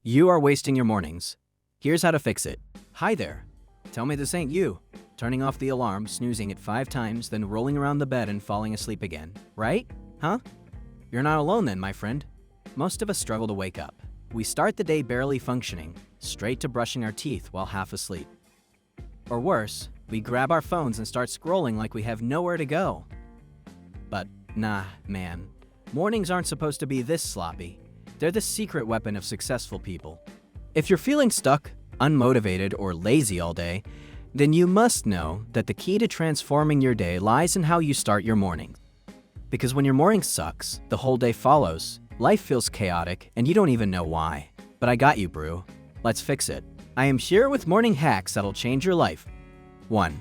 You are wasting your mornings. Here's how to fix it. Hi there. Tell me this ain't you. Turning off the alarm, snoozing it 5 times, then rolling around the bed and falling asleep again, right? Huh? You're not alone then, my friend. Most of us struggle to wake up. We start the day barely functioning, straight to brushing our teeth while half asleep. Or worse, we grab our phones and start scrolling like we have nowhere to go. But nah, man. Mornings aren't supposed to be this sloppy. They're the secret weapon of successful people. If you're feeling stuck, unmotivated, or lazy all day, then you must know that the key to transforming your day lies in how you start your morning. Because when your morning sucks, the whole day follows. Life feels chaotic, and you don't even know why. But I got you, brew. Let's fix it. I am here with morning hacks that'll change your life. 1.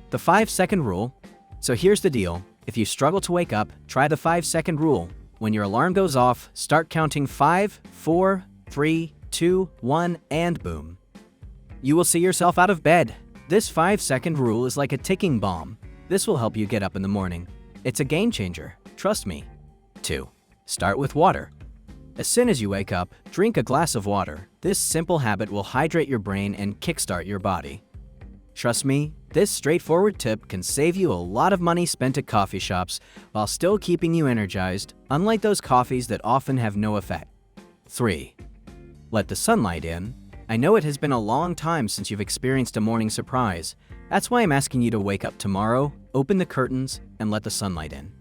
The 5-second rule. So here's the deal. If you struggle to wake up, try the 5-second rule. When your alarm goes off, start counting 5, 4, 3, 2, 1, and boom. You will see yourself out of bed. This 5-second rule is like a ticking bomb. This will help you get up in the morning. It's a game changer, trust me. 2. Start with water. As soon as you wake up, drink a glass of water. This simple habit will hydrate your brain and kickstart your body. Trust me, this straightforward tip can save you a lot of money spent at coffee shops while still keeping you energized, unlike those coffees that often have no effect. 3. Let the sunlight in. I know it has been a long time since you've experienced a morning surprise. That's why I'm asking you to wake up tomorrow, open the curtains, and let the sunlight in.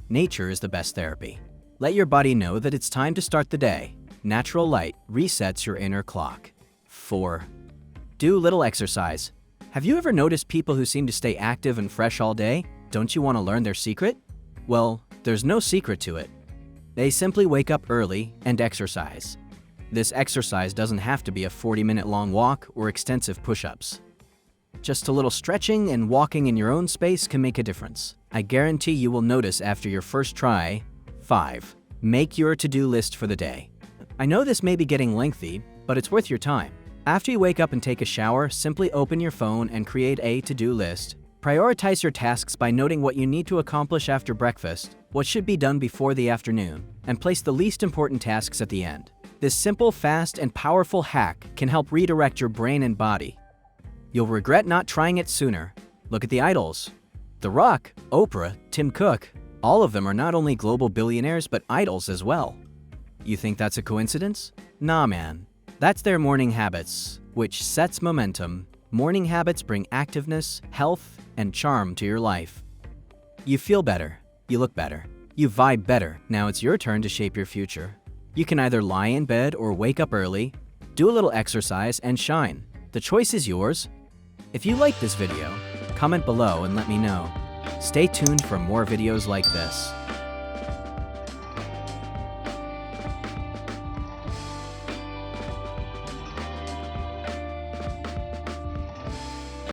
Nature is the best therapy. Let your body know that it's time to start the day. Natural light resets your inner clock. 4. Do little exercise. Have you ever noticed people who seem to stay active and fresh all day? Don't you want to learn their secret? Well, there's no secret to it. They simply wake up early and exercise. This exercise doesn't have to be a 40-minute long walk or extensive push-ups. Just a little stretching and walking in your own space can make a difference. I guarantee you will notice after your first try. 5. Make your to-do list for the day. I know this may be getting lengthy, but it's worth your time. After you wake up and take a shower, simply open your phone and create a to-do list. Prioritize your tasks by noting what you need to accomplish after breakfast, what should be done before the afternoon, and place the least important tasks at the end. This simple, fast, and powerful hack can help redirect your brain and body. You'll regret not trying it sooner. Look at the idols. The Rock, Oprah, Tim Cook. All of them are not only global billionaires but idols as well. You think that's a coincidence? Nah, man. That's their morning habits, which sets momentum. Morning habits bring activeness, health, and charm to your life. You feel better. You look better. You vibe better. Now it's your turn to shape your future. You can either lie in bed or wake up early, do a little exercise, and shine. The choice is yours. If you like this video, comment below and let me know. Stay tuned for more videos like this.